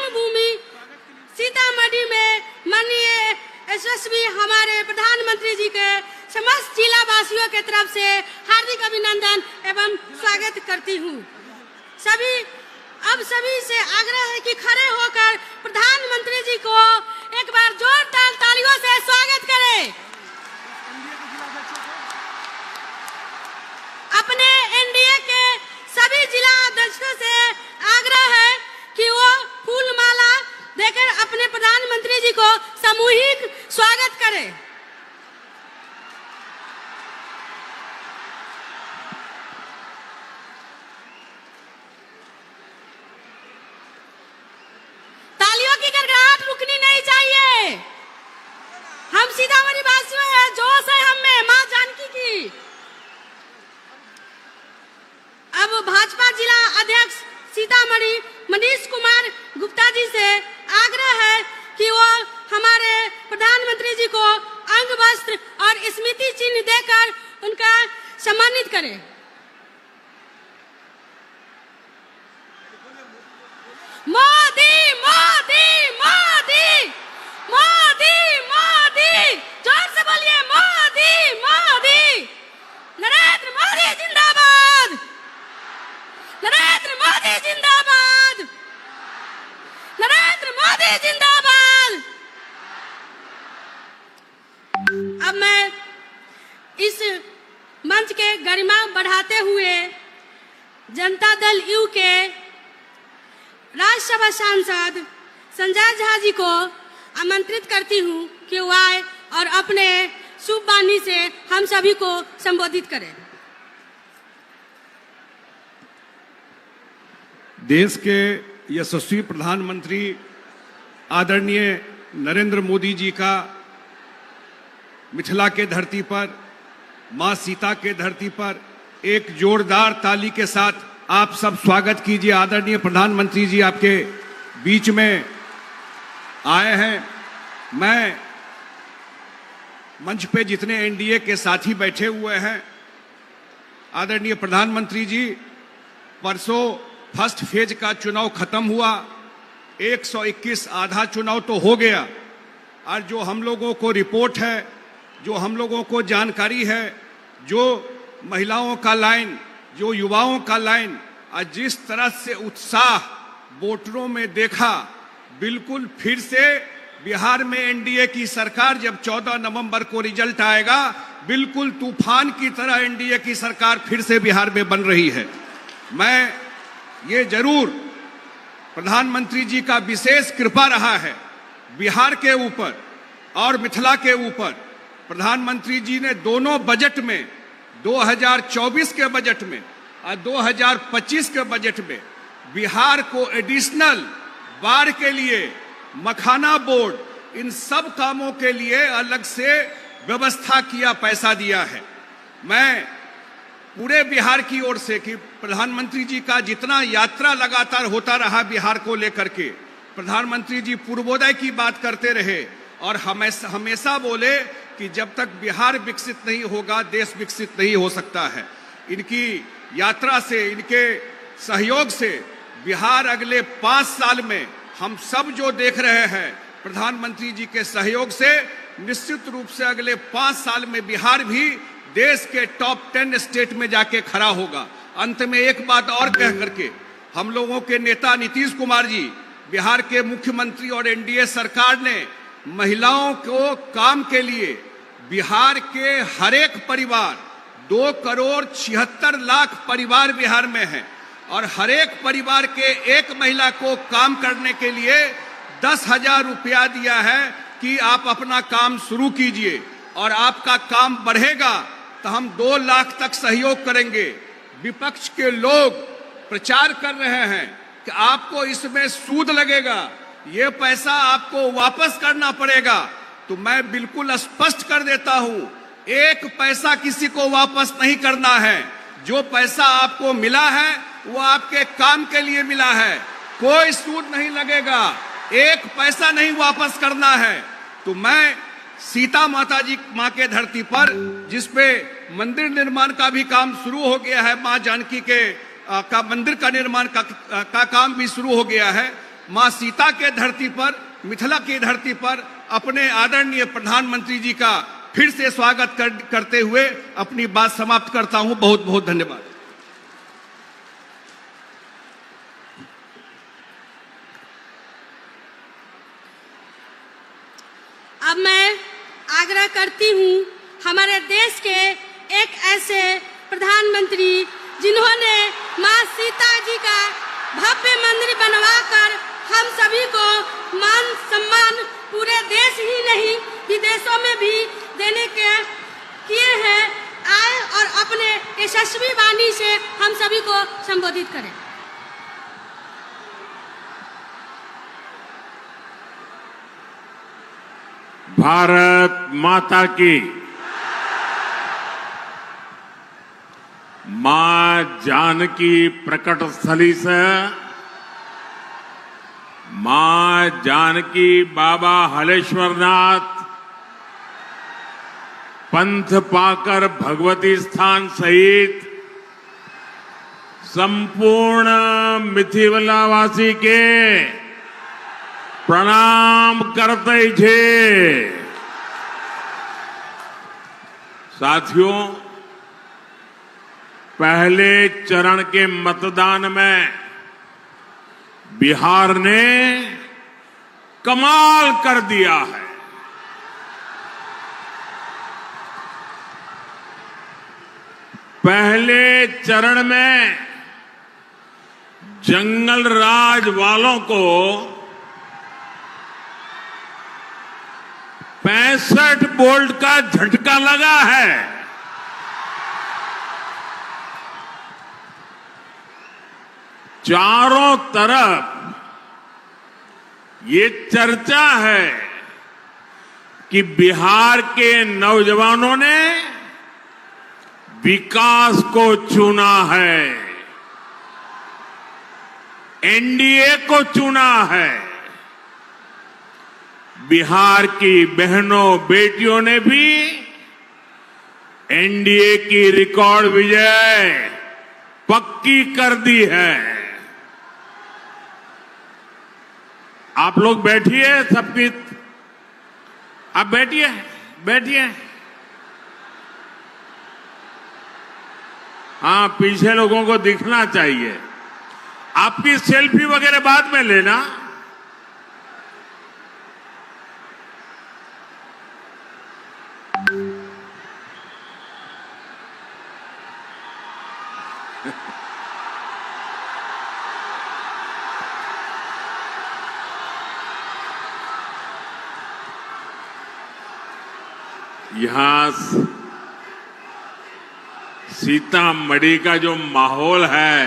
कर्मभूमि सीतामढ़ी में माननीय यशस्वी हमारे प्रधानमंत्री जी के समस्त जिला वासियों के तरफ से हार्दिक अभिनंदन एवं स्वागत करती हूँ। सभी से आग्रह है कि खड़े होकर प्रधानमंत्री जी को एक बार जोरदार तालियों से स्वागत करें। अपने एनडीए के सभी जिला अध्यक्षों से आग्रह है कि वो फूल माला देकर अपने प्रधानमंत्री जी को सामूहिक स्वागत करें। तालियों की गड़गड़ाहट रुकनी नहीं चाहिए। हम सीतामढ़ी वासियों हैं, जोश है हम में मां जानकी की। अब भाजपा जिला अध्यक्ष सीतामढ़ी मनीष कुमार गुप्ता जी से आग्रह है कि वो हमारे प्रधानमंत्री जी को अंग वस्त्र और स्मृति चिन्ह देकर उनका सम्मानित करें। मोदी मोदी मोदी मोदी मोदी, जोर से बोलिए मोदी मोदी। नरेंद्र मोदी जिंदाबाद, नरेंद्र मोदी जिंदाबाद, नरेंद्र मोदी जिंदाबाद। अब मैं इस मंच के गरिमा बढ़ाते हुए जनता दल यू के राज्यसभा सांसद संजय झा जी को आमंत्रित करती हूं कि वो आए और अपने शुभ वाणी से हम सभी को संबोधित करें। देश के यशस्वी प्रधानमंत्री आदरणीय नरेंद्र मोदी जी का मिथिला के धरती पर, मां सीता के धरती पर एक जोरदार ताली के साथ आप सब स्वागत कीजिए। आदरणीय प्रधानमंत्री जी आपके बीच में आए हैं। मैं मंच पे जितने एनडीए के साथी बैठे हुए हैं, आदरणीय प्रधानमंत्री जी, परसों फर्स्ट फेज का चुनाव खत्म हुआ, 121 आधा चुनाव तो हो गया, और जो हम लोगों को रिपोर्ट है, जो हम लोगों को जानकारी है, जो महिलाओं का लाइन, जो युवाओं का लाइन, और जिस तरह से उत्साह वोटरों में देखा, बिल्कुल फिर से बिहार में एनडीए की सरकार जब 14 नवंबर को रिजल्ट आएगा, बिल्कुल तूफान की तरह एनडीए की सरकार फिर से बिहार में बन रही है। मैं ये जरूर प्रधानमंत्री जी का विशेष कृपा रहा है बिहार के ऊपर और मिथिला के ऊपर। प्रधानमंत्री जी ने दोनों बजट में, 2024 के बजट में और 2025 के बजट में, बिहार को एडिशनल बाढ़ के लिए, मखाना बोर्ड, इन सब कामों के लिए अलग से व्यवस्था किया, पैसा दिया है। मैं पूरे बिहार की ओर से कि प्रधानमंत्री जी का जितना यात्रा लगातार होता रहा बिहार को लेकर के, प्रधानमंत्री जी पूर्वोदय की बात करते रहे और हमेशा बोले कि जब तक बिहार विकसित नहीं होगा, देश विकसित नहीं हो सकता है। इनकी यात्रा से, इनके सहयोग से बिहार अगले 5 साल में हम सब जो देख रहे हैं, प्रधानमंत्री जी के सहयोग से निश्चित रूप से अगले 5 साल में बिहार भी देश के टॉप 10 स्टेट में जाके खड़ा होगा। अंत में एक बात और कह करके, हम लोगों के नेता नीतीश कुमार जी, बिहार के मुख्यमंत्री और एनडीए सरकार ने महिलाओं को काम के लिए बिहार के हर एक परिवार, 2,76,00,000 परिवार बिहार में हैं, और हर एक परिवार के एक महिला को काम करने के लिए 10,000 रुपया दिया है कि आप अपना काम शुरू कीजिए और आपका काम बढ़ेगा तो हम 2 लाख तक सहयोग करेंगे। विपक्ष के लोग प्रचार कर रहे हैं कि आपको इसमें सूद लगेगा, ये पैसा आपको वापस करना पड़ेगा, तो मैं बिल्कुल स्पष्ट कर देता हूं, एक पैसा किसी को वापस नहीं करना है। जो पैसा आपको मिला है वो आपके काम के लिए मिला है, कोई सूद नहीं लगेगा, एक पैसा नहीं वापस करना है। तो मैं सीता माता जी, माँ के धरती पर, जिसपे मंदिर निर्माण का भी काम शुरू हो गया है, माँ जानकी के का मंदिर का निर्माण का काम भी शुरू हो गया है, मां सीता के धरती पर, मिथिला की धरती पर अपने आदरणीय प्रधानमंत्री जी का फिर से स्वागत करते हुए अपनी बात समाप्त करता हूं। बहुत बहुत धन्यवाद। अब मैं आग्रह करती हूँ हमारे देश के एक ऐसे प्रधानमंत्री जिन्होंने मां सीता जी का भव्य मंदिर बनवाकर हम सभी को मान सम्मान पूरे देश ही नहीं विदेशों में भी देने के किए हैं, आए और अपने यशस्वी वाणी से हम सभी को संबोधित करें। भारत माता की, मां जानकी प्रकट स्थली से मां जानकी बाबा हलेश्वरनाथ पंथ पाकर भगवती स्थान सहित संपूर्ण मिथिलावासी के प्रणाम करते छे। साथियों, पहले चरण के मतदान में बिहार ने कमाल कर दिया है। पहले चरण में जंगल राज वालों को 65 वोल्ट का झटका लगा है। चारों तरफ ये चर्चा है कि बिहार के नौजवानों ने विकास को चुना है, एनडीए को चुना है। बिहार की बहनों बेटियों ने भी एनडीए की रिकॉर्ड विजय पक्की कर दी है। आप लोग बैठिए, सबकी आप बैठिए, बैठिए। हाँ, पीछे लोगों को दिखना चाहिए। आपकी सेल्फी वगैरह बाद में लेना। यहां सीतामढ़ी का जो माहौल है,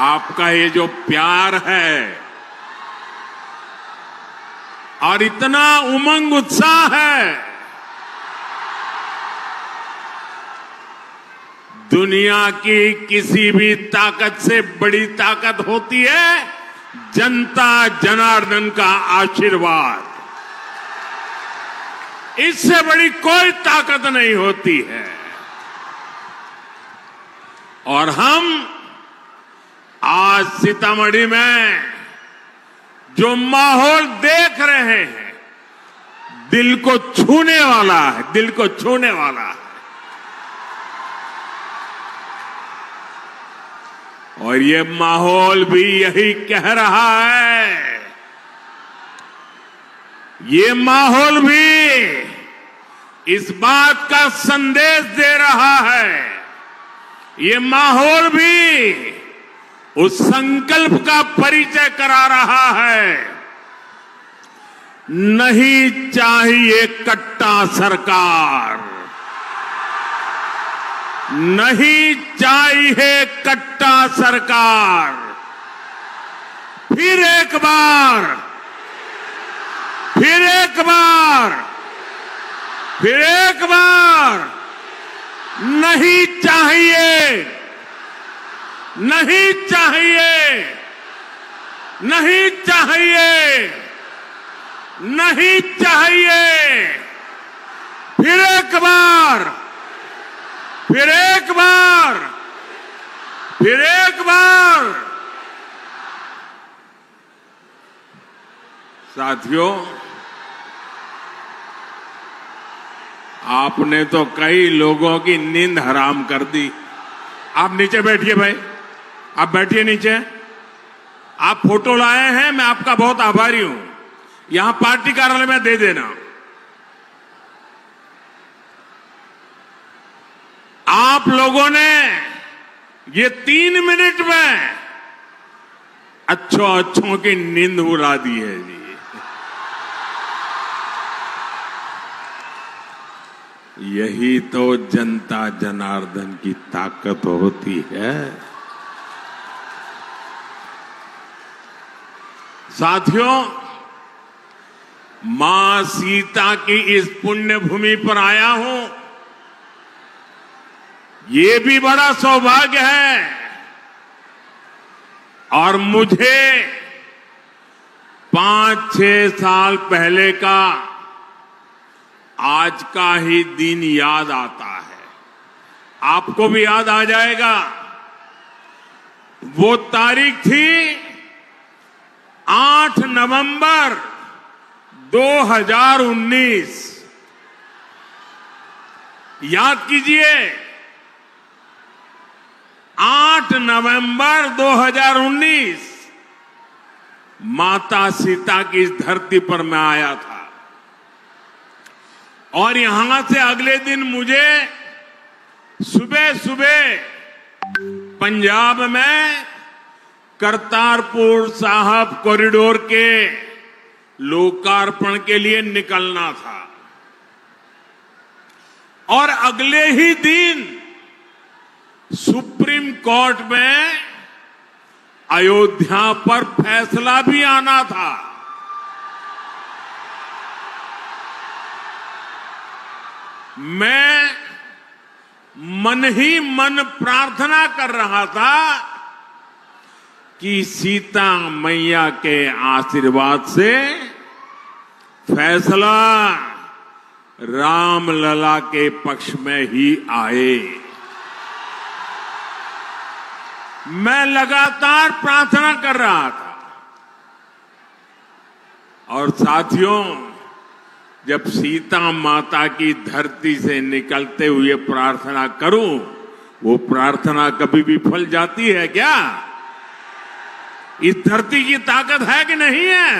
आपका ये जो प्यार है और इतना उमंग उत्साह है, दुनिया की किसी भी ताकत से बड़ी ताकत होती है जनता जनार्दन का आशीर्वाद। इससे बड़ी कोई ताकत नहीं होती है। और हम आज सीतामढ़ी में जो माहौल देख रहे हैं, दिल को छूने वाला है, दिल को छूने वाला है। और ये माहौल भी यही कह रहा है, ये माहौल भी इस बात का संदेश दे रहा है, ये माहौल भी उस संकल्प का परिचय करा रहा है, नहीं चाहिए कट्टा सरकार, नहीं चाहिए कट्टा सरकार। फिर एक बार, फिर एक बार, फिर एक बार, नहीं चाहिए, नहीं चाहिए, नहीं चाहिए, नहीं चाहिए। फिर एक बार, फिर एक बार, फिर एक बार। साथियों, आपने तो कई लोगों की नींद हराम कर दी। आप नीचे बैठिए भाई, आप बैठिए नीचे। आप फोटो लाए हैं, मैं आपका बहुत आभारी हूं। यहां पार्टी कार्यालय में दे देना। आप लोगों ने ये 3 मिनट में अच्छों की नींद उड़ा दी है जी। यही तो जनता जनार्दन की ताकत होती है। साथियों, मां सीता की इस पुण्य भूमि पर आया हूं, ये भी बड़ा सौभाग्य है। और मुझे 5-6 साल पहले का आज का ही दिन याद आता है। आपको भी याद आ जाएगा। वो तारीख थी 8 नवंबर 2019। याद कीजिए, 8 नवंबर 2019 माता सीता की इस धरती पर मैं आया था। और यहां से अगले दिन मुझे सुबह सुबह पंजाब में करतारपुर साहब कॉरिडोर के लोकार्पण के लिए निकलना था। और अगले ही दिन सुप्रीम कोर्ट में अयोध्या पर फैसला भी आना था। मैं मन ही मन प्रार्थना कर रहा था कि सीता मैया के आशीर्वाद से फैसला रामलला के पक्ष में ही आए। मैं लगातार प्रार्थना कर रहा था। और साथियों, जब सीता माता की धरती से निकलते हुए प्रार्थना करूं, वो प्रार्थना कभी विफल जाती है क्या? इस धरती की ताकत है कि नहीं है?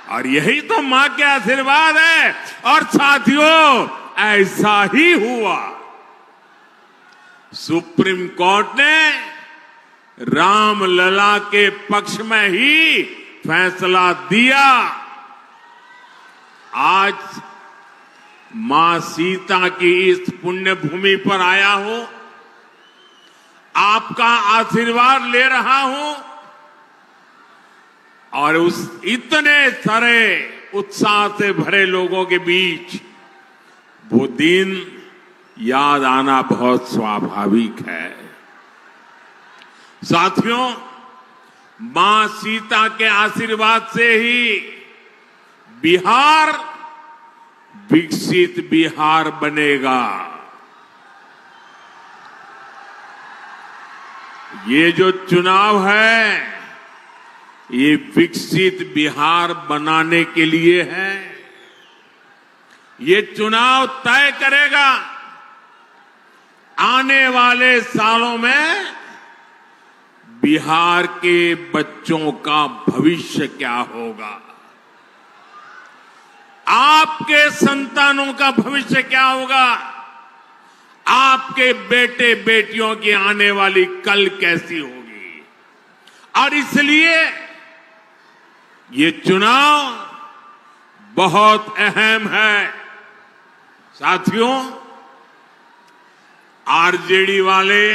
और यही तो मां के आशीर्वाद है। और साथियों, ऐसा ही हुआ। सुप्रीम कोर्ट ने रामलला के पक्ष में ही फैसला दिया। आज मां सीता की इस पुण्य भूमि पर आया हूं, आपका आशीर्वाद ले रहा हूं। और उस इतने सारे उत्साह से भरे लोगों के बीच वो दिन याद आना बहुत स्वाभाविक है। साथियों, मां सीता के आशीर्वाद से ही बिहार विकसित बिहार बनेगा। ये जो चुनाव है, ये विकसित बिहार बनाने के लिए है। ये चुनाव तय करेगा आने वाले सालों में बिहार के बच्चों का भविष्य क्या होगा, आपके संतानों का भविष्य क्या होगा, आपके बेटे बेटियों की आने वाली कल कैसी होगी। और इसलिए ये चुनाव बहुत अहम है। साथियों, आरजेडी वाले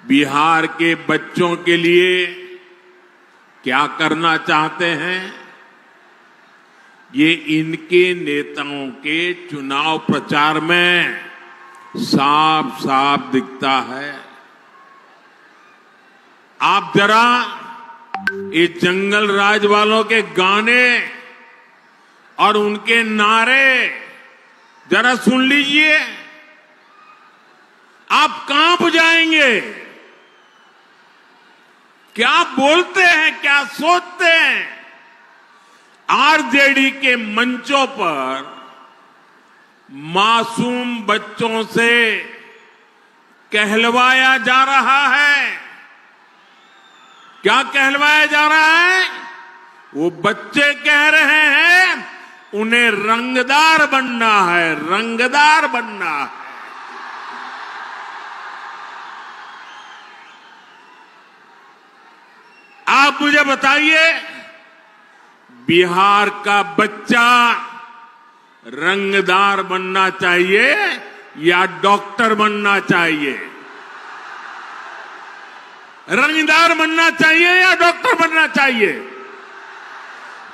बिहार के बच्चों के लिए क्या करना चाहते हैं, ये इनके नेताओं के चुनाव प्रचार में साफ साफ दिखता है। आप जरा ये जंगल राज वालों के गाने और उनके नारे जरा सुन लीजिए। आप कांप जाएंगे। क्या बोलते हैं, क्या सोचते हैं। आरजेडी के मंचों पर मासूम बच्चों से कहलवाया जा रहा है। क्या कहलवाया जा रहा है? वो बच्चे कह रहे हैं उन्हें रंगदार बनना है, रंगदार बनना है। आप मुझे बताइए, बिहार का बच्चा रंगदार बनना चाहिए या डॉक्टर बनना चाहिए? रंगदार बनना चाहिए या डॉक्टर बनना चाहिए?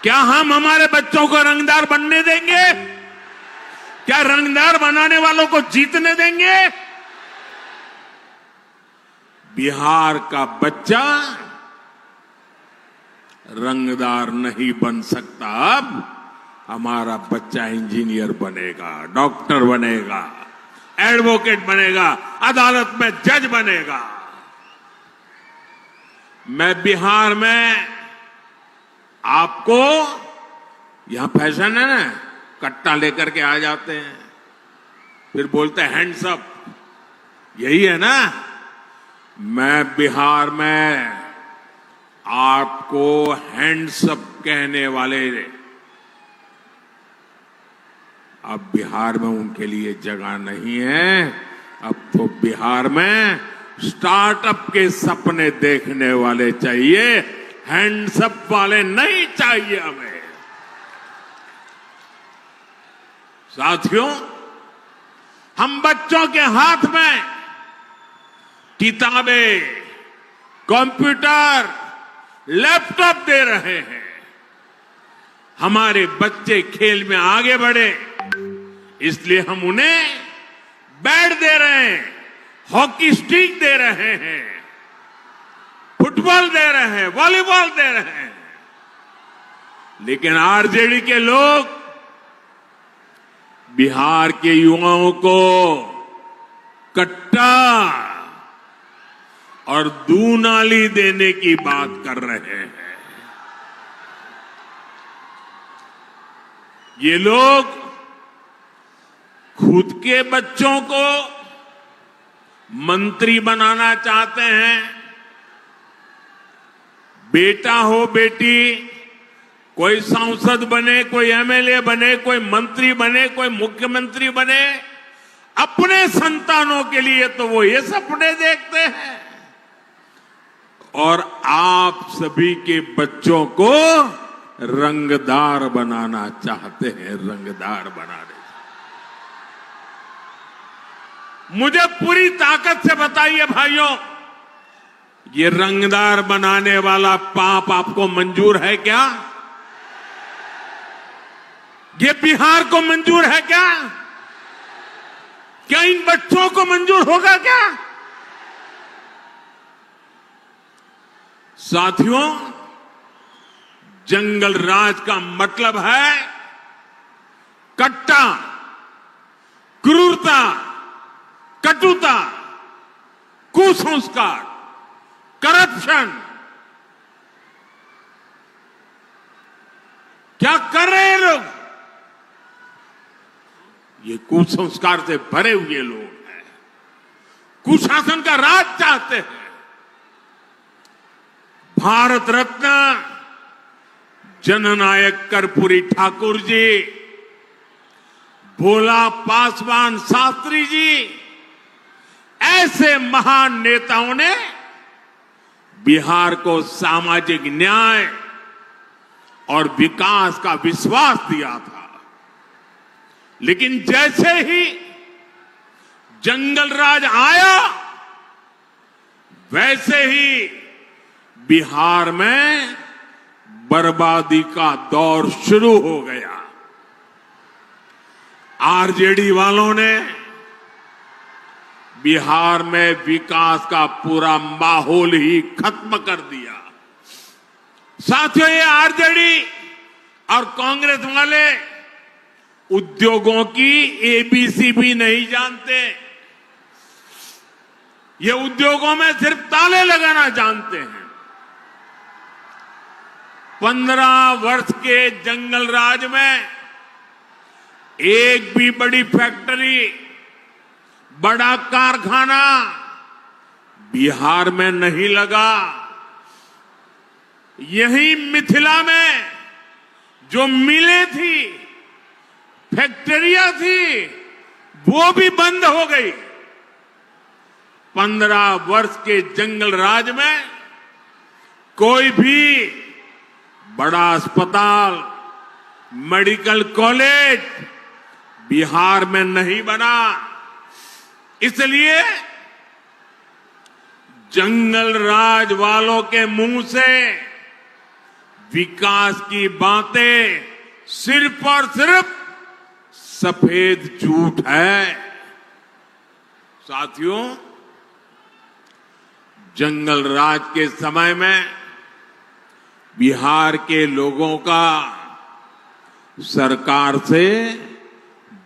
क्या हम हमारे बच्चों को रंगदार बनने देंगे? क्या रंगदार बनाने वालों को जीतने देंगे? बिहार का बच्चा रंगदार नहीं बन सकता। अब हमारा बच्चा इंजीनियर बनेगा, डॉक्टर बनेगा, एडवोकेट बनेगा, अदालत में जज बनेगा। मैं बिहार में आपको, यहां फैशन है ना, कट्टा लेकर के आ जाते हैं, फिर बोलते हैं हैंड्स अप, यही है ना। मैं बिहार में आपको हैंड्स अप कहने वाले, अब बिहार में उनके लिए जगह नहीं है। अब तो बिहार में स्टार्टअप के सपने देखने वाले चाहिए, हैंड्स अप वाले नहीं चाहिए हमें। साथियों, हम बच्चों के हाथ में किताबें, कंप्यूटर, लैपटॉप दे रहे हैं। हमारे बच्चे खेल में आगे बढ़े, इसलिए हम उन्हें बैट दे रहे हैं, हॉकी स्टिक दे रहे हैं, फुटबॉल दे रहे हैं, वॉलीबॉल दे रहे हैं। लेकिन आरजेडी के लोग बिहार के युवाओं को कट्टा और दूनाली देने की बात कर रहे हैं। ये लोग खुद के बच्चों को मंत्री बनाना चाहते हैं। बेटा हो बेटी, कोई सांसद बने, कोई एमएलए बने, कोई मंत्री बने, कोई मुख्यमंत्री बने, अपने संतानों के लिए तो वो ये सपने देखते हैं। और आप सभी के बच्चों को रंगदार बनाना चाहते हैं, रंगदार बनाने। मुझे पूरी ताकत से बताइए भाइयों, ये रंगदार बनाने वाला पाप आपको मंजूर है क्या? ये बिहार को मंजूर है क्या? क्या इन बच्चों को मंजूर होगा क्या? साथियों, जंगल राज का मतलब है कट्टा, क्रूरता, कटुता, कुसंस्कार, करप्शन। क्या कर रहे हैं लोग? ये कुसंस्कार से भरे हुए लोग हैं, कुशासन का राज चाहते हैं। भारत रत्न जननायक कर्पूरी ठाकुर जी, भोला पासवान शास्त्री जी, ऐसे महान नेताओं ने बिहार को सामाजिक न्याय और विकास का विश्वास दिया था। लेकिन जैसे ही जंगल राज आया, वैसे ही बिहार में बर्बादी का दौर शुरू हो गया। आरजेडी वालों ने बिहार में विकास का पूरा माहौल ही खत्म कर दिया। साथियों, ये आरजेडी और कांग्रेस वाले उद्योगों की एबीसी भी नहीं जानते। ये उद्योगों में सिर्फ ताले लगाना जानते हैं। 15 वर्ष के जंगल राज में एक भी बड़ी फैक्ट्री, बड़ा कारखाना बिहार में नहीं लगा। यही मिथिला में जो मिलें थी, फैक्ट्रियां थी, वो भी बंद हो गई। 15 वर्ष के जंगल राज में कोई भी बड़ा अस्पताल, मेडिकल कॉलेज बिहार में नहीं बना। इसलिए जंगल राज वालों के मुंह से विकास की बातें सिर्फ और सिर्फ सफेद झूठ है। साथियों, जंगल राज के समय में बिहार के लोगों का सरकार से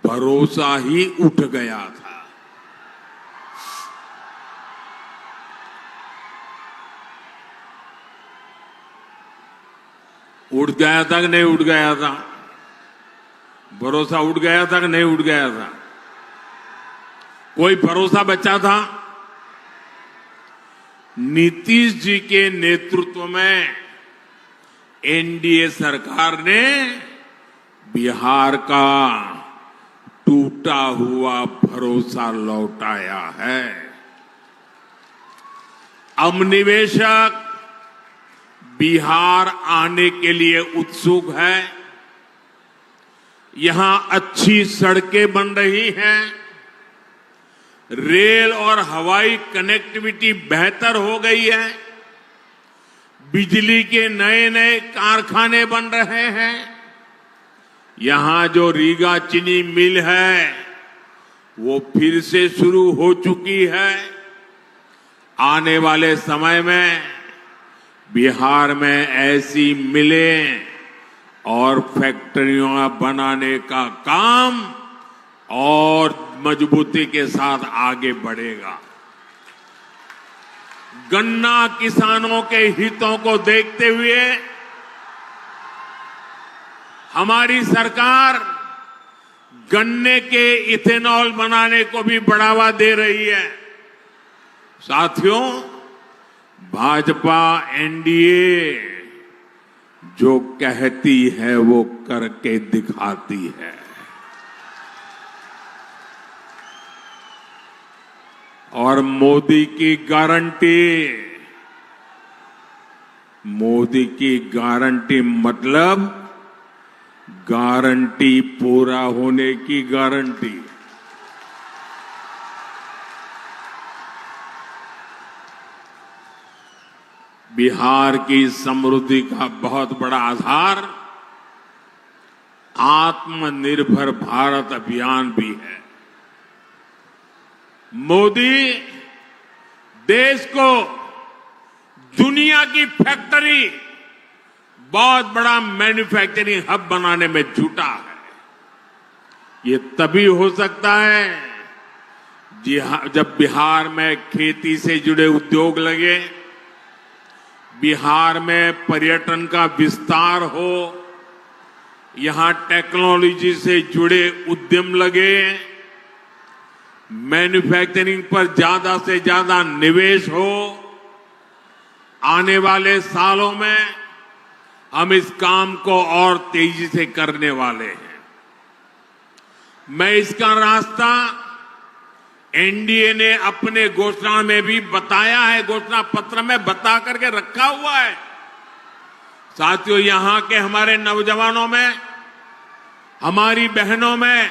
भरोसा ही उठ गया था। उठ गया था कि नहीं उठ गया था? भरोसा उठ गया था कि नहीं उठ गया था? कोई भरोसा बचा था? नीतीश जी के नेतृत्व में एनडीए सरकार ने बिहार का टूटा हुआ भरोसा लौटाया है। अब निवेशक बिहार आने के लिए उत्सुक है। यहां अच्छी सड़कें बन रही हैं, रेल और हवाई कनेक्टिविटी बेहतर हो गई है, बिजली के नए नए कारखाने बन रहे हैं। यहां जो रीगा चीनी मिल है वो फिर से शुरू हो चुकी है। आने वाले समय में बिहार में ऐसी मिलें और फैक्ट्रियां बनाने का काम और मजबूती के साथ आगे बढ़ेगा। गन्ना किसानों के हितों को देखते हुए हमारी सरकार गन्ने के इथेनॉल बनाने को भी बढ़ावा दे रही है। साथियों, भाजपा एनडीए जो कहती है वो करके दिखाती है। और मोदी की गारंटी मतलब गारंटी पूरा होने की गारंटी। बिहार की समृद्धि का बहुत बड़ा आधार आत्मनिर्भर भारत अभियान भी है। मोदी देश को दुनिया की फैक्ट्री, बहुत बड़ा मैन्युफैक्चरिंग हब बनाने में जुटा है। ये तभी हो सकता है जब बिहार में खेती से जुड़े उद्योग लगे, बिहार में पर्यटन का विस्तार हो, यहां टेक्नोलॉजी से जुड़े उद्यम लगे, मैन्युफैक्चरिंग पर ज्यादा से ज्यादा निवेश हो। आने वाले सालों में हम इस काम को और तेजी से करने वाले हैं। मैं इसका रास्ता एनडीए ने अपने घोषणा में भी बताया है, घोषणा पत्र में बता करके रखा हुआ है। साथियों, यहां के हमारे नौजवानों में, हमारी बहनों में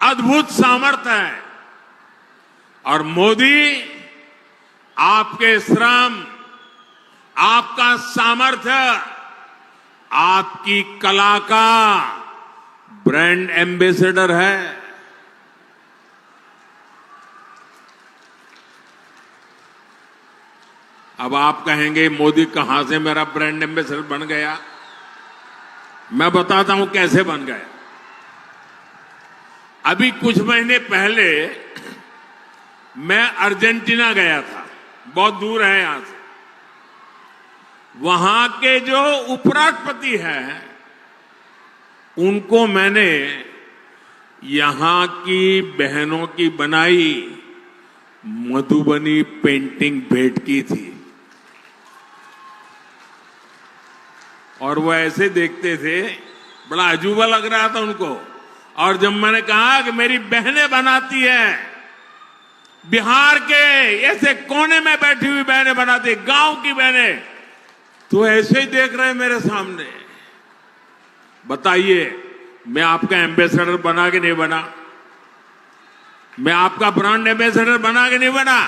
अद्भुत सामर्थ्य है और मोदी आपके श्रम, आपका सामर्थ्य, आपकी कला का ब्रांड एम्बेसडर है। अब आप कहेंगे मोदी कहां से मेरा ब्रांड एम्बेसडर बन गया? मैं बताता हूं कैसे बन गया। अभी कुछ महीने पहले मैं अर्जेंटीना गया था, बहुत दूर है यहां से। वहां के जो उपराष्ट्रपति हैं, उनको मैंने यहां की बहनों की बनाई मधुबनी पेंटिंग भेंट की थी। और वो ऐसे देखते थे, बड़ा अजूबा लग रहा था उनको। और जब मैंने कहा कि मेरी बहनें बनाती हैं, बिहार के ऐसे कोने में बैठी हुई बहनें बनाती, गांव की बहनें, तो ऐसे ही देख रहे हैं मेरे सामने। बताइए, मैं आपका एम्बेसडर बना के नहीं बना? मैं आपका ब्रांड एम्बेसडर बना के नहीं बना?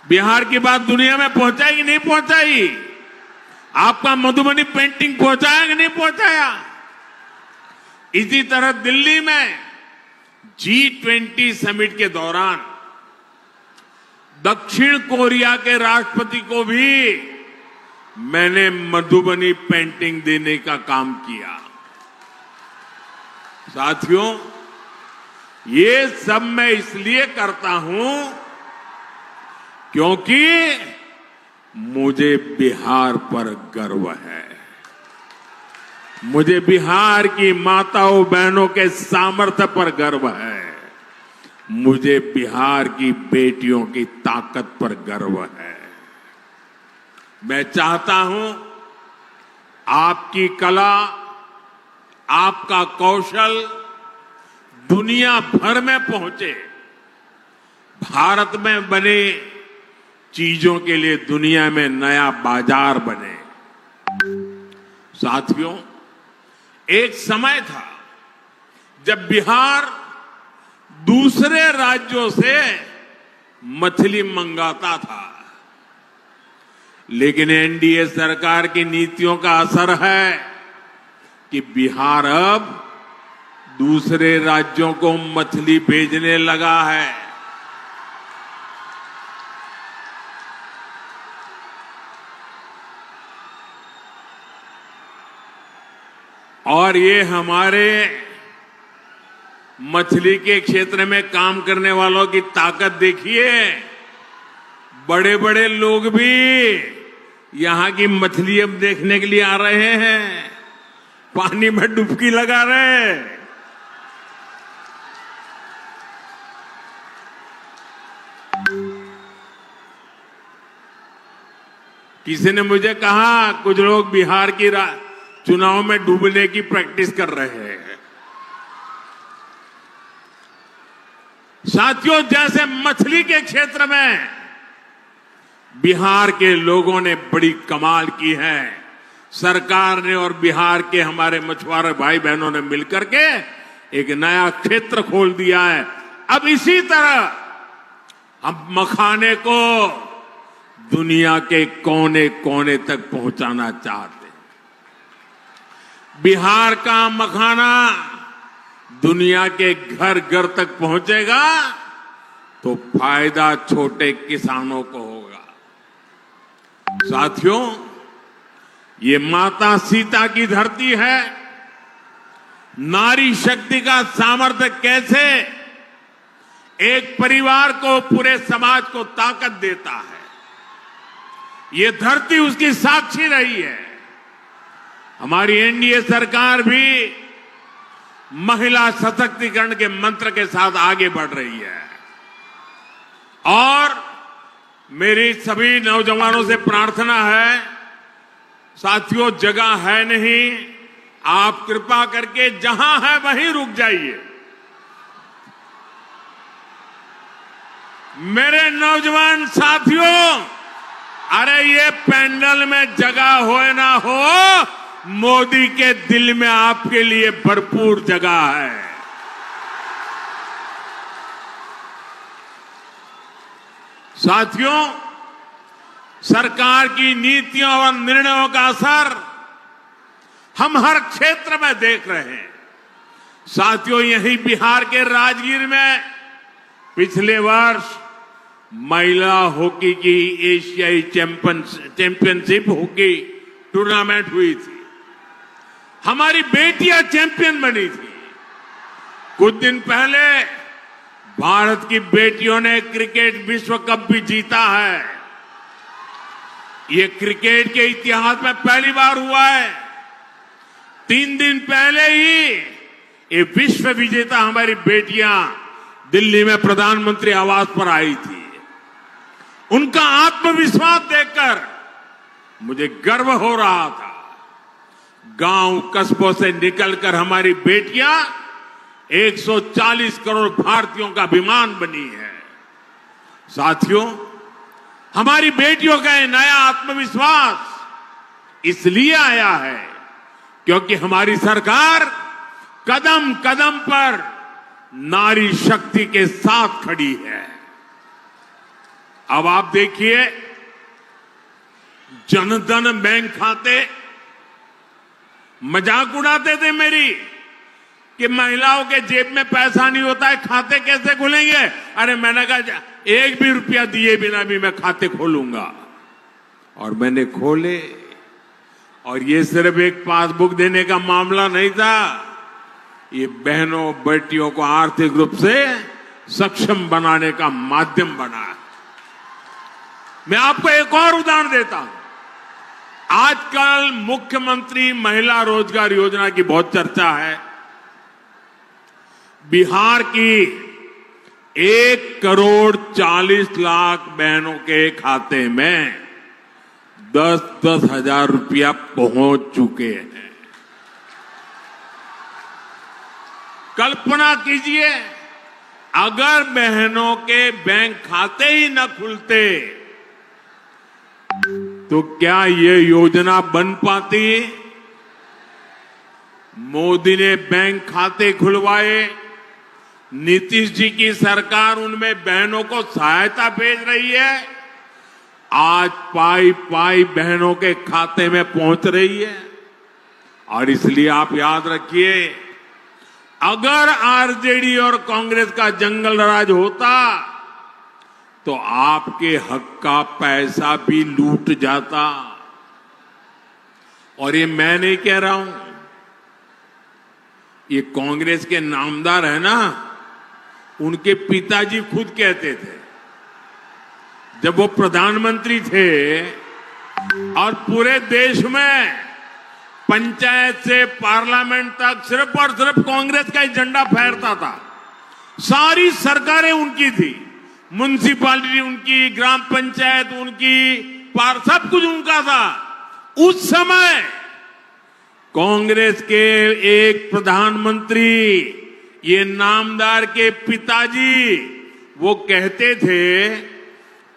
बिहार की बात दुनिया में पहुंचाई कि नहीं पहुंचाई? आपका मधुबनी पेंटिंग पहुंचाया कि नहीं पहुंचाया? इसी तरह दिल्ली में G20 समिट के दौरान दक्षिण कोरिया के राष्ट्रपति को भी मैंने मधुबनी पेंटिंग देने का काम किया। साथियों, ये सब मैं इसलिए करता हूं क्योंकि मुझे बिहार पर गर्व है। मुझे बिहार की माताओं बहनों के सामर्थ्य पर गर्व है। मुझे बिहार की बेटियों की ताकत पर गर्व है। मैं चाहता हूं आपकी कला, आपका कौशल दुनिया भर में पहुंचे। भारत में बने चीजों के लिए दुनिया में नया बाजार बने। साथियों, एक समय था जब बिहार दूसरे राज्यों से मछली मंगाता था, लेकिन एनडीए सरकार की नीतियों का असर है कि बिहार अब दूसरे राज्यों को मछली भेजने लगा है। और ये हमारे मछली के क्षेत्र में काम करने वालों की ताकत देखिए। बड़े बड़े लोग भी यहां की मछली अब देखने के लिए आ रहे हैं, पानी में डुबकी लगा रहे हैं। किसी ने मुझे कहा कुछ लोग बिहार की चुनाव में डूबने की प्रैक्टिस कर रहे हैं। साथियों, जैसे मछली के क्षेत्र में बिहार के लोगों ने बड़ी कमाल की है, सरकार ने और बिहार के हमारे मछुआरे भाई बहनों ने मिलकर के एक नया क्षेत्र खोल दिया है। अब इसी तरह हम मखाने को दुनिया के कोने कोने तक पहुंचाना चाहते हैं। बिहार का मखाना दुनिया के घर घर तक पहुंचेगा तो फायदा छोटे किसानों को होगा। साथियों, ये माता सीता की धरती है। नारी शक्ति का सामर्थ्य कैसे एक परिवार को, पूरे समाज को ताकत देता है, ये धरती उसकी साक्षी रही है। हमारी एनडीए सरकार भी महिला सशक्तिकरण के मंत्र के साथ आगे बढ़ रही है। और मेरी सभी नौजवानों से प्रार्थना है, साथियों, जगह है नहीं, आप कृपा करके जहां है वहीं रुक जाइए। मेरे नौजवान साथियों, अरे ये पैंडल में जगह हो ना हो, मोदी के दिल में आपके लिए भरपूर जगह है। साथियों, सरकार की नीतियों और निर्णयों का असर हम हर क्षेत्र में देख रहे हैं। साथियों, यही बिहार के राजगीर में पिछले वर्ष महिला हॉकी की एशियाई चैंपियनशिप हॉकी टूर्नामेंट हुई थी। हमारी बेटियां चैंपियन बनी थी। कुछ दिन पहले भारत की बेटियों ने क्रिकेट विश्व कप भी जीता है। ये क्रिकेट के इतिहास में पहली बार हुआ है। 3 दिन पहले ही ये विश्व विजेता हमारी बेटियां दिल्ली में प्रधानमंत्री आवास पर आई थी। उनका आत्मविश्वास देखकर मुझे गर्व हो रहा था। गांव कस्बों से निकलकर हमारी बेटियां 140 करोड़ भारतीयों का अभिमान बनी है। साथियों, हमारी बेटियों का ये नया आत्मविश्वास इसलिए आया है क्योंकि हमारी सरकार कदम कदम पर नारी शक्ति के साथ खड़ी है। अब आप देखिए, जनधन बैंक खाते, मजाक उड़ाते थे मेरी कि महिलाओं के जेब में पैसा नहीं होता है, खाते कैसे खुलेंगे। अरे मैंने कहा 1 भी रुपया दिए बिना भी मैं खाते खोलूंगा, और मैंने खोले। और ये सिर्फ एक पासबुक देने का मामला नहीं था, ये बहनों बेटियों को आर्थिक रूप से सक्षम बनाने का माध्यम बना है। मैं आपको एक और उदाहरण देता हूं। आजकल मुख्यमंत्री महिला रोजगार योजना की बहुत चर्चा है। बिहार की 1,40,00,000 बहनों के खाते में 10-10 हजार रुपया पहुंच चुके हैं। कल्पना कीजिए, अगर बहनों के बैंक खाते ही न खुलते तो क्या ये योजना बन पाती। मोदी ने बैंक खाते खुलवाए, नीतीश जी की सरकार उनमें बहनों को सहायता भेज रही है। आज पाई पाई बहनों के खाते में पहुंच रही है। और इसलिए आप याद रखिए, अगर आरजेडी और कांग्रेस का जंगल राज होता तो आपके हक का पैसा भी लूट जाता। और ये मैं नहीं कह रहा हूं, ये कांग्रेस के नामदार है ना, उनके पिताजी खुद कहते थे जब वो प्रधानमंत्री थे और पूरे देश में पंचायत से पार्लियामेंट तक सिर्फ और सिर्फ कांग्रेस का ही झंडा फहरता था। सारी सरकारें उनकी थी, म्युनिसिपैलिटी उनकी, ग्राम पंचायत उनकी, सब कुछ उनका था। उस समय कांग्रेस के एक प्रधानमंत्री, ये नामदार के पिताजी, वो कहते थे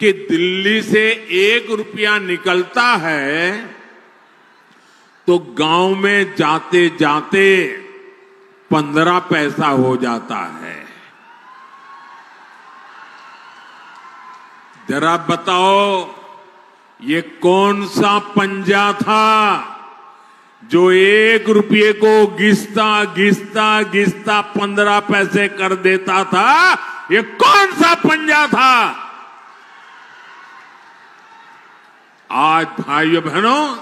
कि दिल्ली से 1 रुपया निकलता है तो गांव में जाते जाते 15 पैसा हो जाता है। जरा बताओ, ये कौन सा पंजा था जो 1 रुपये को घिसता घिसता घिसता 15 पैसे कर देता था। ये कौन सा पंजा था। आज भाइयों बहनों,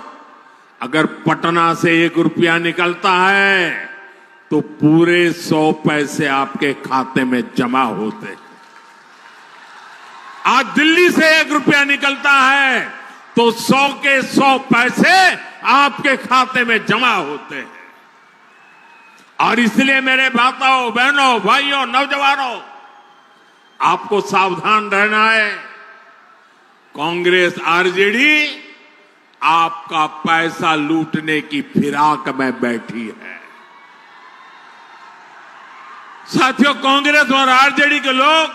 अगर पटना से 1 रुपया निकलता है तो पूरे 100 पैसे आपके खाते में जमा होते हैं। आज दिल्ली से 1 रुपया निकलता है तो 100 के 100 पैसे आपके खाते में जमा होते हैं। और इसलिए मेरे माताओं, बहनों, भाइयों, नौजवानों, आपको सावधान रहना है। कांग्रेस आरजेडी आपका पैसा लूटने की फिराक में बैठी है। साथियों, कांग्रेस और आरजेडी के लोग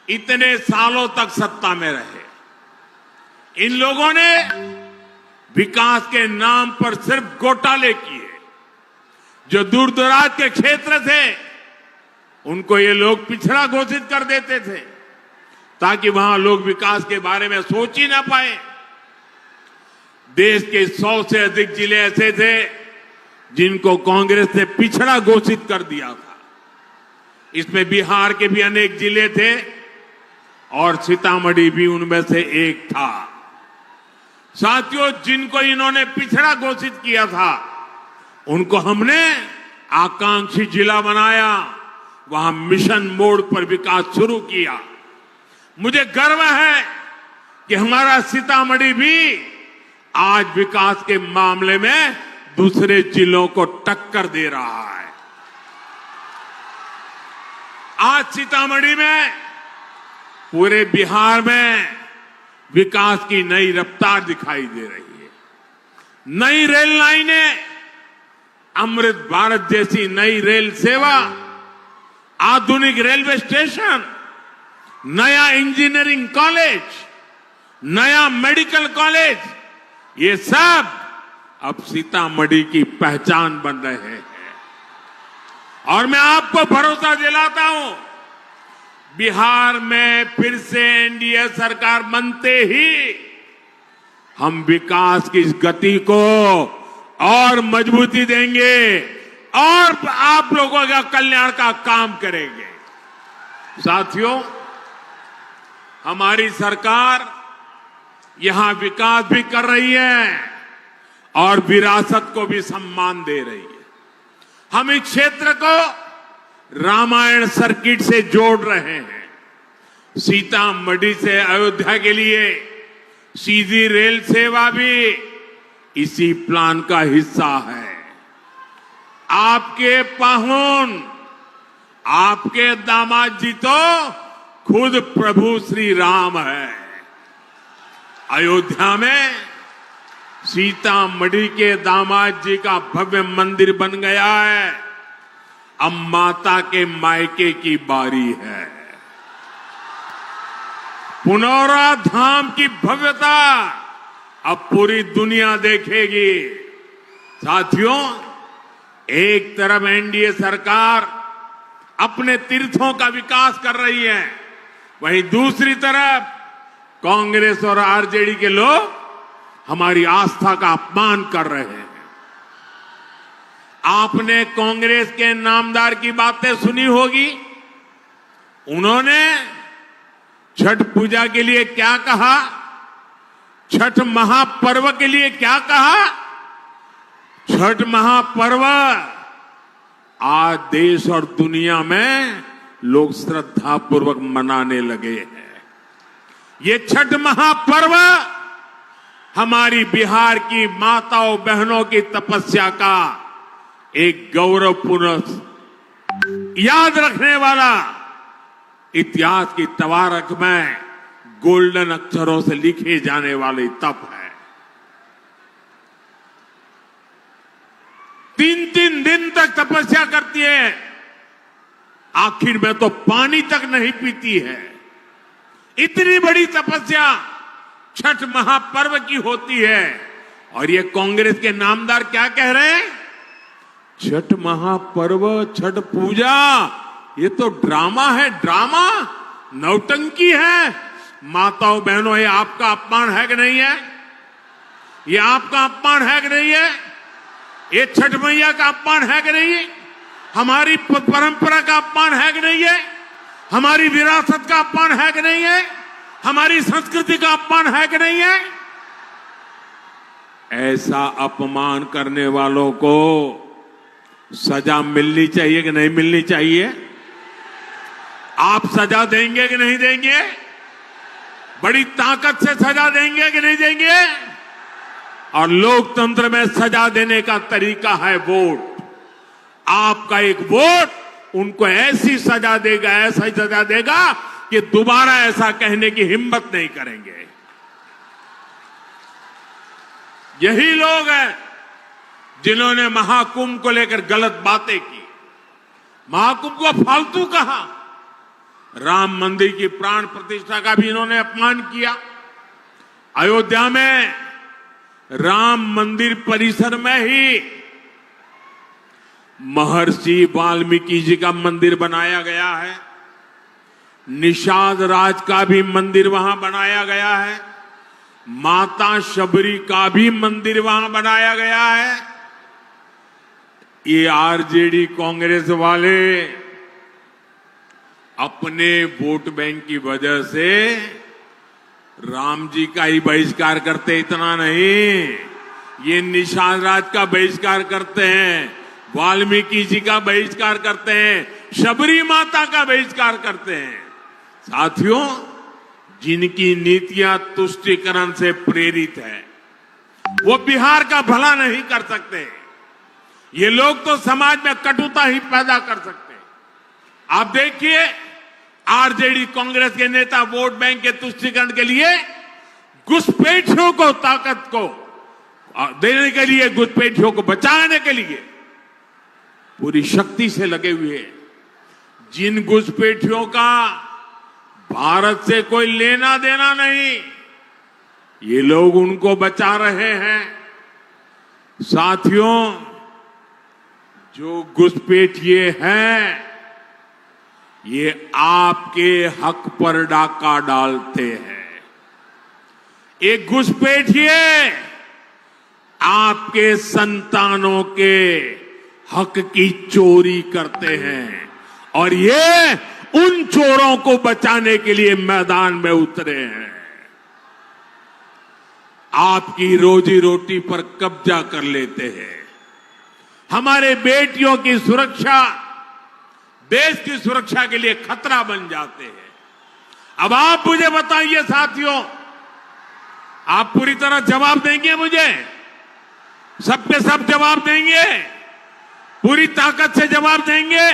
इतने सालों तक सत्ता में रहे। इन लोगों ने विकास के नाम पर सिर्फ घोटाले किए। जो दूर दराज के क्षेत्र थे उनको ये लोग पिछड़ा घोषित कर देते थे ताकि वहां लोग विकास के बारे में सोच ही ना पाए। देश के 100 से अधिक जिले ऐसे थे जिनको कांग्रेस ने पिछड़ा घोषित कर दिया था। इसमें बिहार के भी अनेक जिले थे और सीतामढ़ी भी उनमें से एक था। साथियों, जिनको इन्होंने पिछड़ा घोषित किया था उनको हमने आकांक्षी जिला बनाया, वहां मिशन मोड पर विकास शुरू किया। मुझे गर्व है कि हमारा सीतामढ़ी भी आज विकास के मामले में दूसरे जिलों को टक्कर दे रहा है। आज सीतामढ़ी में पूरे बिहार में विकास की नई रफ्तार दिखाई दे रही है। नई रेल लाइनें, अमृत भारत जैसी नई रेल सेवा, आधुनिक रेलवे स्टेशन, नया इंजीनियरिंग कॉलेज, नया मेडिकल कॉलेज, ये सब अब सीतामढ़ी की पहचान बन रहे हैं। और मैं आपको भरोसा दिलाता हूं, बिहार में फिर से एनडीए सरकार बनते ही हम विकास की इस गति को और मजबूती देंगे और आप लोगों का कल्याण का काम करेंगे। साथियों, हमारी सरकार यहां विकास भी कर रही है और विरासत को भी सम्मान दे रही है। हम इस क्षेत्र को रामायण सर्किट से जोड़ रहे हैं। सीतामढ़ी से अयोध्या के लिए सीधी रेल सेवा भी इसी प्लान का हिस्सा है। आपके पाहुन, आपके दामाद जी तो खुद प्रभु श्री राम है। अयोध्या में सीतामढ़ी के दामाद जी का भव्य मंदिर बन गया है। अब माता के मायके की बारी है। पुनौरा धाम की भव्यता अब पूरी दुनिया देखेगी। साथियों, एक तरफ एनडीए सरकार अपने तीर्थों का विकास कर रही है, वहीं दूसरी तरफ कांग्रेस और आरजेडी के लोग हमारी आस्था का अपमान कर रहे हैं। आपने कांग्रेस के नामदार की बातें सुनी होगी। उन्होंने छठ पूजा के लिए क्या कहा, छठ महापर्व के लिए क्या कहा। छठ महापर्व आज देश और दुनिया में लोग श्रद्धापूर्वक मनाने लगे हैं। ये छठ महापर्व हमारी बिहार की माताओं बहनों की तपस्या का एक गौरवपूर्ण याद रखने वाला, इतिहास की तवारख में गोल्डन अक्षरों से लिखे जाने वाले तप है। 3-3 दिन तक तपस्या करती है, आखिर में तो पानी तक नहीं पीती है। इतनी बड़ी तपस्या छठ महापर्व की होती है। और ये कांग्रेस के नामदार क्या कह रहे हैं, छठ महापर्व, छठ पूजा ये तो ड्रामा है, ड्रामा, नौटंकी है। माताओं बहनों, ये आपका अपमान है कि नहीं है? ये आपका अपमान है कि नहीं है? ये छठ मैया का अपमान है कि नहीं है? हमारी परंपरा का अपमान है कि नहीं है? हमारी विरासत का अपमान है कि नहीं है? हमारी संस्कृति का अपमान है कि नहीं है? ऐसा अपमान करने वालों को सजा मिलनी चाहिए कि नहीं मिलनी चाहिए? आप सजा देंगे कि नहीं देंगे? बड़ी ताकत से सजा देंगे कि नहीं देंगे? और लोकतंत्र में सजा देने का तरीका है वोट। आपका एक वोट उनको ऐसी सजा देगा, ऐसा सजा देगा कि दोबारा ऐसा कहने की हिम्मत नहीं करेंगे। यही लोग हैं जिन्होंने महाकुंभ को लेकर गलत बातें की, महाकुंभ को फालतू कहा, राम मंदिर की प्राण प्रतिष्ठा का भी इन्होंने अपमान किया। अयोध्या में राम मंदिर परिसर में ही महर्षि वाल्मीकि जी का मंदिर बनाया गया है, निषाद राज का भी मंदिर वहां बनाया गया है, माता शबरी का भी मंदिर वहां बनाया गया है। ये आरजेडी कांग्रेस वाले अपने वोट बैंक की वजह से राम जी का ही बहिष्कार करते, इतना नहीं, ये निषाद राज का बहिष्कार करते हैं, वाल्मीकि जी का बहिष्कार करते हैं, शबरी माता का बहिष्कार करते हैं। साथियों, जिनकी नीतियां तुष्टीकरण से प्रेरित है, वो बिहार का भला नहीं कर सकते। ये लोग तो समाज में कटुता ही पैदा कर सकते हैं। आप देखिए, आरजेडी कांग्रेस के नेता वोट बैंक के तुष्टीकरण के लिए घुसपैठियों को ताकत को देने के लिए, घुसपैठियों को बचाने के लिए पूरी शक्ति से लगे हुए हैं। जिन घुसपैठियों का भारत से कोई लेना देना नहीं, ये लोग उनको बचा रहे हैं। साथियों, जो घुसपैठिए हैं, ये आपके हक पर डाका डालते हैं। एक घुसपैठिए आपके संतानों के हक की चोरी करते हैं और ये उन चोरों को बचाने के लिए मैदान में उतरे हैं। आपकी रोजी रोटी पर कब्जा कर लेते हैं। हमारे बेटियों की सुरक्षा, देश की सुरक्षा के लिए खतरा बन जाते हैं। अब आप मुझे बताइए साथियों, आप पूरी तरह जवाब देंगे मुझे? सब के सब जवाब देंगे? पूरी ताकत से जवाब देंगे?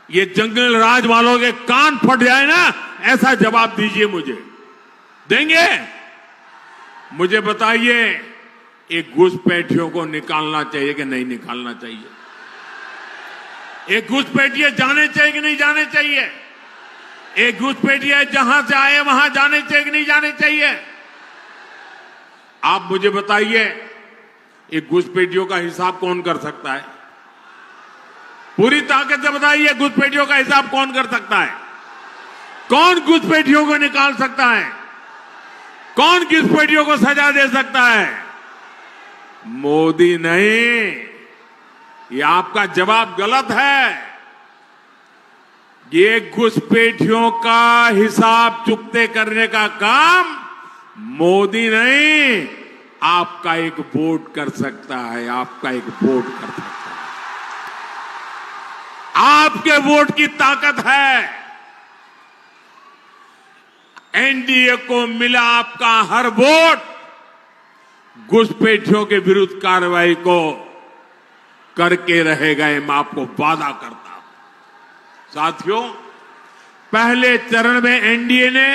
ये जंगल राज वालों के कान फट जाए ना, ऐसा जवाब दीजिए मुझे। देंगे? मुझे बताइए, एक घुसपैठियों को निकालना चाहिए कि नहीं निकालना चाहिए? एक घुसपैठिए जाने चाहिए कि नहीं जाने चाहिए? एक घुसपैठिए जहां से आए वहां जाने चाहिए कि नहीं जाने चाहिए? आप मुझे बताइए, एक घुसपैठियों का हिसाब कौन कर सकता है? पूरी ताकत से बताइए, घुसपैठियों का हिसाब कौन कर सकता है? कौन घुसपैठियों को निकाल सकता है? कौन घुसपैठियों को सजा दे सकता है? मोदी नहीं। ये आपका जवाब गलत है। ये घुसपैठियों का हिसाब चुकते करने का काम मोदी नहीं, आपका एक वोट कर सकता है। आपका एक वोट कर सकता है। आपके वोट की ताकत है। एनडीए को मिला आपका हर वोट घुसपैठियों के विरुद्ध कार्रवाई को करके रहेगा, मैं आपको वादा करता हूं। साथियों, पहले चरण में एनडीए ने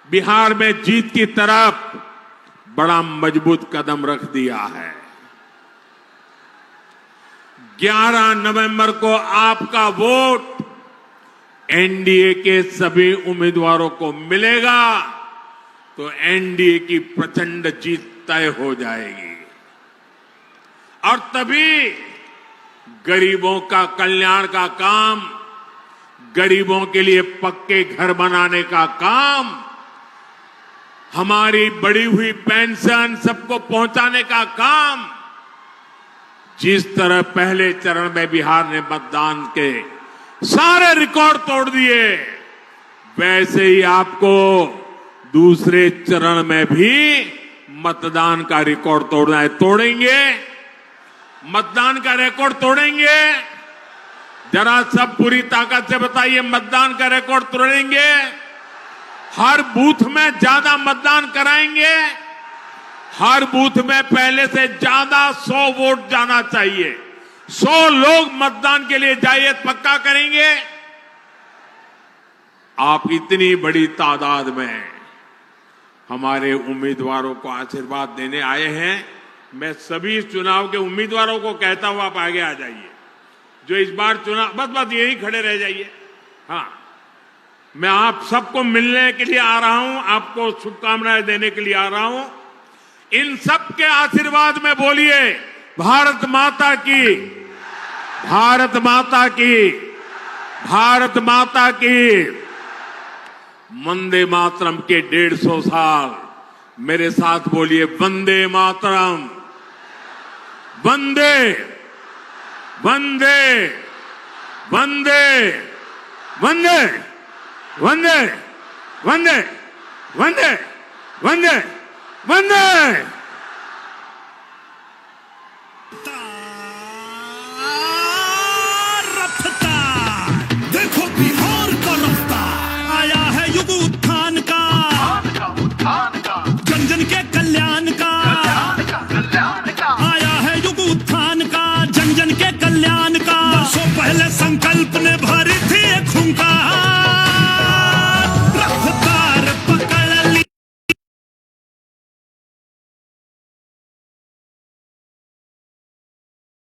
बिहार में जीत की तरफ बड़ा मजबूत कदम रख दिया है। 11 नवंबर को आपका वोट एनडीए के सभी उम्मीदवारों को मिलेगा तो एनडीए की प्रचंड जीत तय हो जाएगी और तभी गरीबों का कल्याण का काम, गरीबों के लिए पक्के घर बनाने का काम, हमारी बढ़ी हुई पेंशन सबको पहुंचाने का काम, जिस तरह पहले चरण में बिहार ने मतदान के सारे रिकॉर्ड तोड़ दिए, वैसे ही आपको दूसरे चरण में भी मतदान का रिकॉर्ड तोड़ना है। तोड़ेंगे? मतदान का रिकॉर्ड तोड़ेंगे? जरा सब पूरी ताकत से बताइए, मतदान का रिकॉर्ड तोड़ेंगे? हर बूथ में ज्यादा मतदान कराएंगे? हर बूथ में पहले से ज्यादा 100 वोट जाना चाहिए। 100 लोग मतदान के लिए जाइए, पक्का करेंगे? आप इतनी बड़ी तादाद में हमारे उम्मीदवारों को आशीर्वाद देने आए हैं। मैं सभी चुनाव के उम्मीदवारों को कहता हूं, आप आगे आ जाइए। जो इस बार चुनाव, बस यहीं खड़े रह जाइए। हाँ, मैं आप सबको मिलने के लिए आ रहा हूं, आपको शुभकामनाएं देने के लिए आ रहा हूं। इन सबके आशीर्वाद में बोलिए, भारत माता की, भारत माता की, भारत माता की। वंदे मातरम के 150 साल, मेरे साथ बोलिए, वंदे मातरम, वंदे वंदे वंदे वंदे वंदे वंदे वंदे वंदे वंदे। पहले संकल्प ने भरी